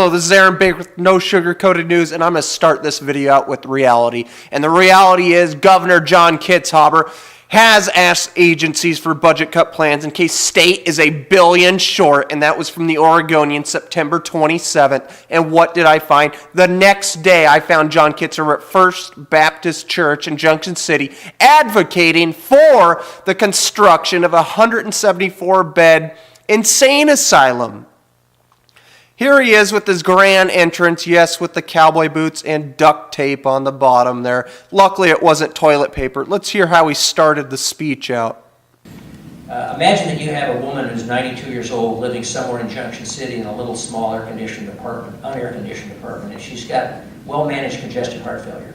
Hello, this is Aaron Baker with No Sugar-Coated News, and I'm going to start this video out with reality. And the reality is Governor John Kitzhaber has asked agencies for budget cut plans in case state is $1 billion short, and that was from the Oregonian, September 27th. And what did I find? The next day, I found John Kitzhaber at First Baptist Church in Junction City advocating for the construction of a 174-bed insane asylum. Here he is with his grand entrance, yes, with the cowboy boots and duct tape on the bottom there. Luckily, it wasn't toilet paper. Let's hear how he started the speech out. Imagine that you have a woman who's 92 years old living somewhere in Junction City in a little small air-conditioned apartment, unair-conditioned apartment, and she's got well-managed congestive heart failure.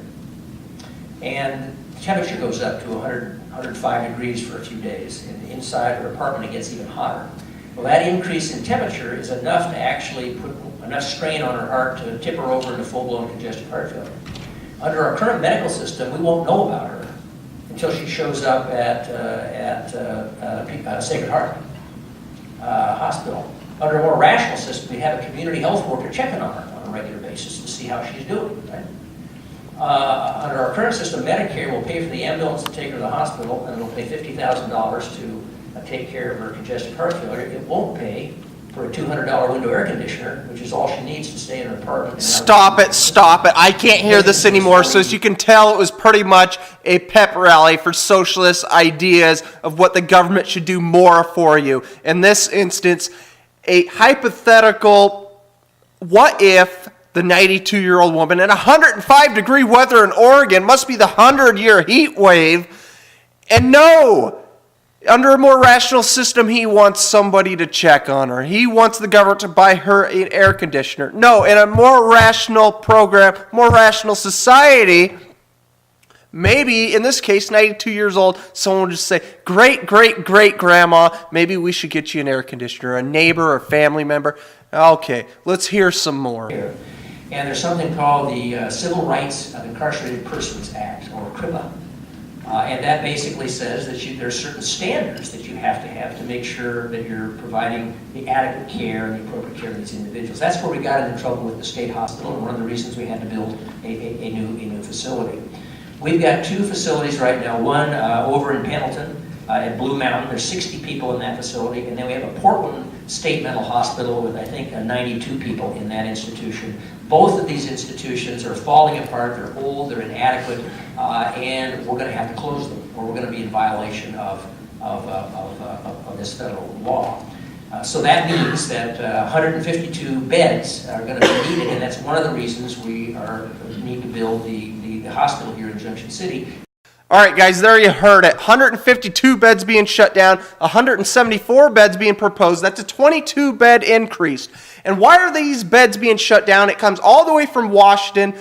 And the temperature goes up to 105 degrees for a few days, and inside her apartment it gets even hotter. Well, that increase in temperature is enough to actually put enough strain on her heart to tip her over into full-blown congestive heart failure. Under our current medical system, we won't know about her until she shows up at Sacred Heart Hospital. Under a more rational system, we have a community health worker checking on her on a regular basis to see how she's doing. Right? Under our current system, Medicare will pay for the ambulance to take her to the hospital, and it'll pay $50,000 to take care of her congestive heart failure. It won't pay for a $200 window air conditioner, which is all she needs to stay in her apartment. Stop it, stop it. I can't hear this anymore. So as you can tell, it was pretty much a pep rally for socialist ideas of what the government should do more for you. In this instance, a hypothetical, what if the 92-year-old woman in 105-degree weather in Oregon must be the 100-year heat wave, and no, under a more rational system, he wants somebody to check on her. He wants the government to buy her an air conditioner. No, in a more rational program, more rational society, maybe, in this case, 92 years old, someone would just say, great-grandma, maybe we should get you an air conditioner, a neighbor or family member. Okay, let's hear some more. And there's something called the Civil Rights of Incarcerated Persons Act, or CRIPA. And that basically says that there are certain standards that you have to make sure that you're providing the adequate care and the appropriate care of these individuals. That's where we got into trouble with the state hospital, and one of the reasons we had to build a new facility. We've got two facilities right now, one over in Pendleton at Blue Mountain. There's 60 people in that facility, and then we have a Portland State Mental Hospital with, I think, 92 people in that institution. Both of these institutions are falling apart, they're old, they're inadequate, and we're going to have to close them, or we're going to be in violation of this federal law. So that means that 152 beds are going to be needed, and that's one of the reasons we need to build the hospital here in Junction City. All right, guys, there you heard it. 152 beds being shut down, 174 beds being proposed. That's a 22-bed increase. And why are these beds being shut down? It comes all the way from Washington,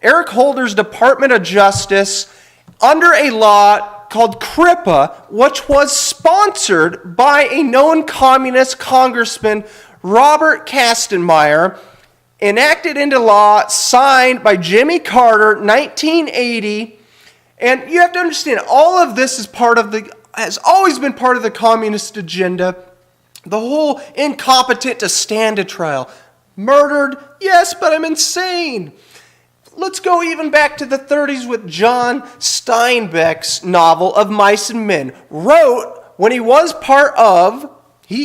Eric Holder's Department of Justice, under a law called CRIPA, which was sponsored by a known communist congressman, Robert Kastenmeier, enacted into law, signed by Jimmy Carter, 1980. And you have to understand, all of this is has always been part of the communist agenda. The whole incompetent to stand a trial. Murdered? Yes, but I'm insane. Let's go even back to the 30s with John Steinbeck's novel of Mice and Men. Wrote when he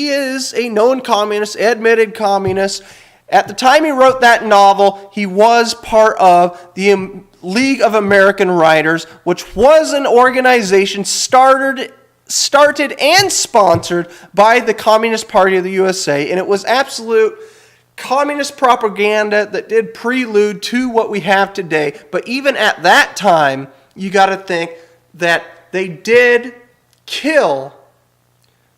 is a known communist, admitted communist. At the time he wrote that novel, he was part of the League of American Writers, which was an organization started and sponsored by the Communist Party of the USA, and it was absolute communist propaganda that did prelude to what we have today. But even at that time, you got to think that they did kill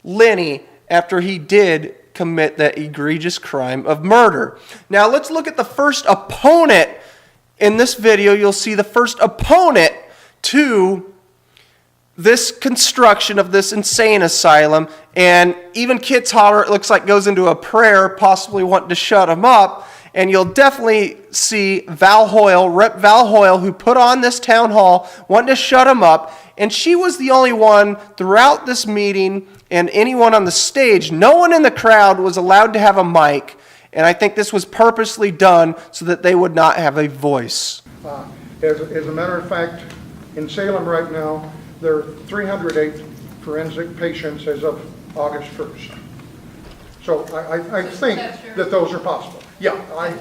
Lenny after he did commit that egregious crime of murder. Now let's look at the first opponent. In this video, you'll see the first opponent to this construction of this insane asylum, and even Kitzhaber, it looks like, goes into a prayer, possibly wanting to shut him up, and you'll definitely see Val Hoyle, Rep. Val Hoyle, who put on this town hall, wanting to shut him up, and she was the only one throughout this meeting, and anyone on the stage, no one in the crowd was allowed to have a mic, And I think this was purposely done so that they would not have a voice. As a matter of fact, in Salem right now, there are 308 forensic patients as of August 1st. So I think that those are possible. Yeah,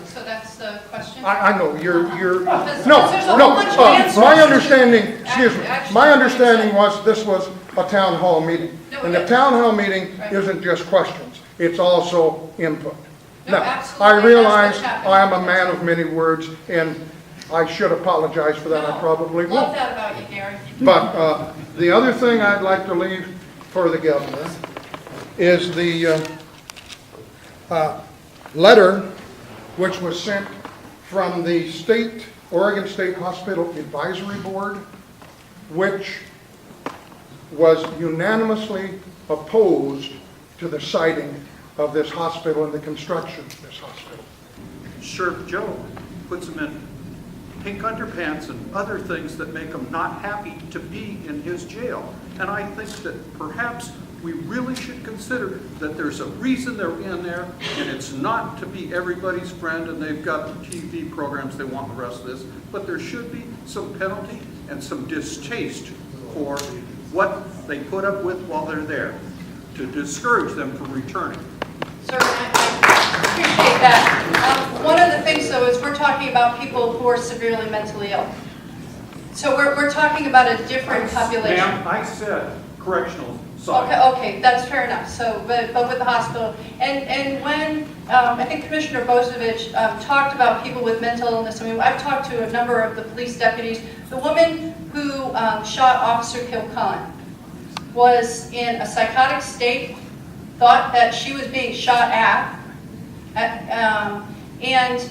So that's the question? I know, you're, Because no, there's a no, whole bunch of answers. my understanding, excuse me, Actually, my what understanding you're was this was a town hall meeting. No, And the it- town hall meeting Right. isn't just questions, it's also input. No, Now, absolutely, I that's realize what's happening. I am a man of many words, and I should apologize for that, I No, probably will. Love that about you, Gary. But the other thing I'd like to leave for the governor is the letter which was sent from the Oregon State Hospital Advisory Board, which was unanimously opposed to the siting of this hospital and the construction of this hospital. Sheriff Joe puts them in pink underpants and other things that make them not happy to be in his jail. And I think that perhaps we really should consider that there's a reason they're in there, and it's not to be everybody's friend and they've got the TV programs they want the rest of this, but there should be some penalty and some distaste for what they put up with while they're there to discourage them from returning. Sir, I appreciate that. One of the things, though, is we're talking about people who are severely mentally ill. So we're talking about a different population. Ma'am, I said correctional side. Okay, that's fair enough. So, but with the hospital, and when I think Commissioner Bozovich talked about people with mental illness. I mean, I've talked to a number of the police deputies. The woman who shot Officer Kilcullen was in a psychotic state, thought that she was being shot at and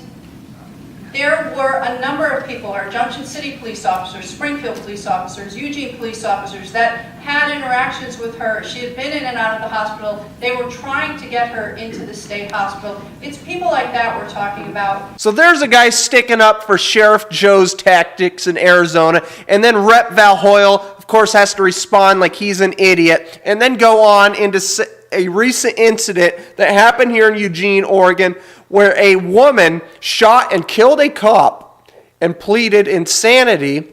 there were a number of people, our Junction City police officers, Springfield police officers, Eugene police officers, that had interactions with her. She had been in and out of the hospital. They were trying to get her into the state hospital. It's people like that we're talking about. So there's a guy sticking up for Sheriff Joe's tactics in Arizona, and then Rep. Val Hoyle, of course, has to respond like he's an idiot, and then go on into a recent incident that happened here in Eugene, Oregon, where a woman shot and killed a cop and pleaded insanity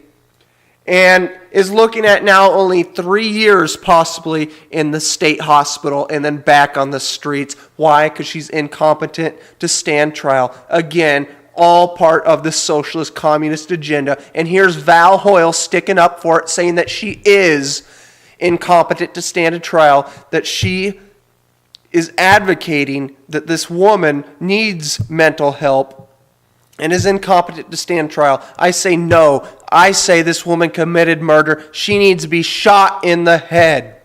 and is looking at now only 3 years possibly in the state hospital and then back on the streets. Why? Because she's incompetent to stand trial. Again, all part of the socialist communist agenda. And here's Val Hoyle sticking up for it, saying that she is incompetent to stand a trial, that she is advocating that this woman needs mental help and is incompetent to stand trial. I say no. I say this woman committed murder. She needs to be shot in the head.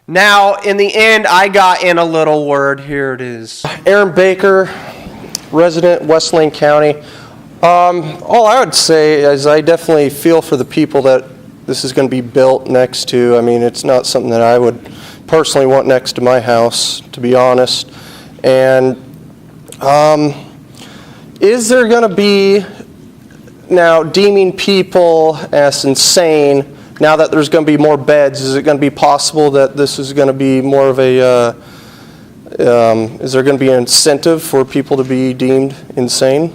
Now, in the end, I got in a little word. Here it is. Aaron Baker, resident, West Lane County. All I would say is I definitely feel for the people that this is going to be built next to. I mean, it's not something that I would personally want next to my house, to be honest. And is there going to be now deeming people as insane now that there's going to be more beds? Is it going to be possible that this is going to be more of a is there going to be an incentive for people to be deemed insane?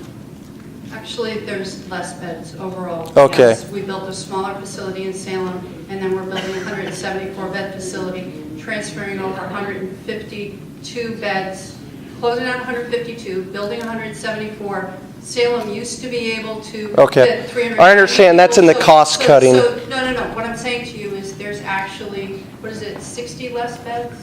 Actually, there's less beds overall. Okay. Yes, we built a smaller facility in Salem, and then we're building a 174-bed facility, transferring over 152 beds, closing out 152, building 174. Salem used to be able to fit 300. I understand that's in the cost cutting. No. What I'm saying to you is there's actually, 60 less beds?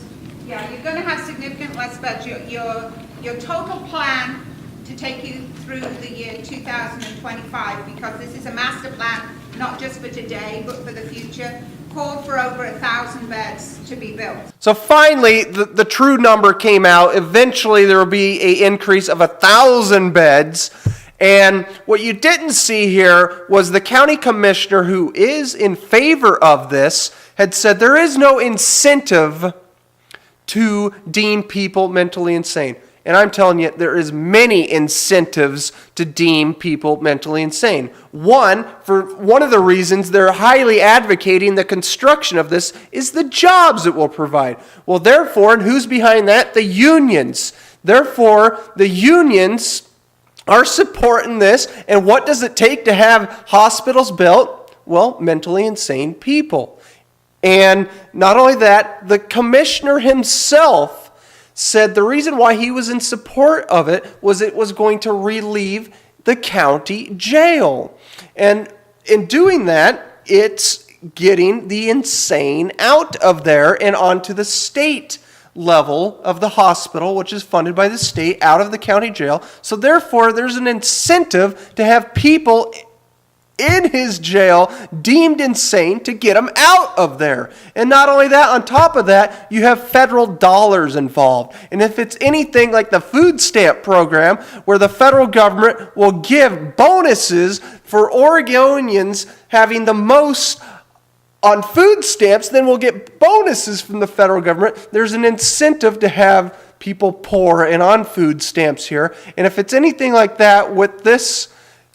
Yeah, you're going to have significant less beds. Your total plan to take you through the year 2025, because this is a master plan, not just for today, but for the future, called for over 1,000 beds to be built. So finally, the true number came out. Eventually, there will be an increase of 1,000 beds. And what you didn't see here was the county commissioner, who is in favor of this, had said there is no incentive to deem people mentally insane. And I'm telling you, there is many incentives to deem people mentally insane. One of the reasons they're highly advocating the construction of this is the jobs it will provide. Well, therefore, and who's behind that? The unions. Therefore, the unions are supporting this. And what does it take to have hospitals built? Well, mentally insane people. And not only that, the commissioner himself said the reason why he was in support of it was going to relieve the county jail. And in doing that, it's getting the insane out of there and onto the state level of the hospital, which is funded by the state, out of the county jail. So therefore, there's an incentive to have people in his jail deemed insane to get them out of there. And not only that, on top of that, you have federal dollars involved. And if it's anything like the food stamp program, where the federal government will give bonuses for Oregonians having the most on food stamps, then we'll get bonuses from the federal government. There's an incentive to have people poor and on food stamps here. And if it's anything like that with this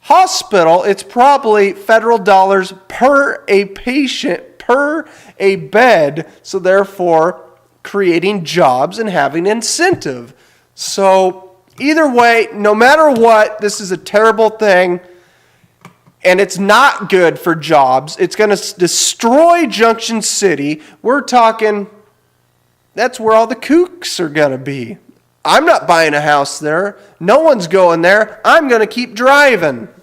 hospital, it's probably federal dollars per a patient, per a bed, so therefore creating jobs and having incentive. So either way, no matter what, this is a terrible thing, and it's not good for jobs. It's going to destroy Junction City. We're talking, that's where all the kooks are going to be. I'm not buying a house there. No one's going there. I'm going to keep driving.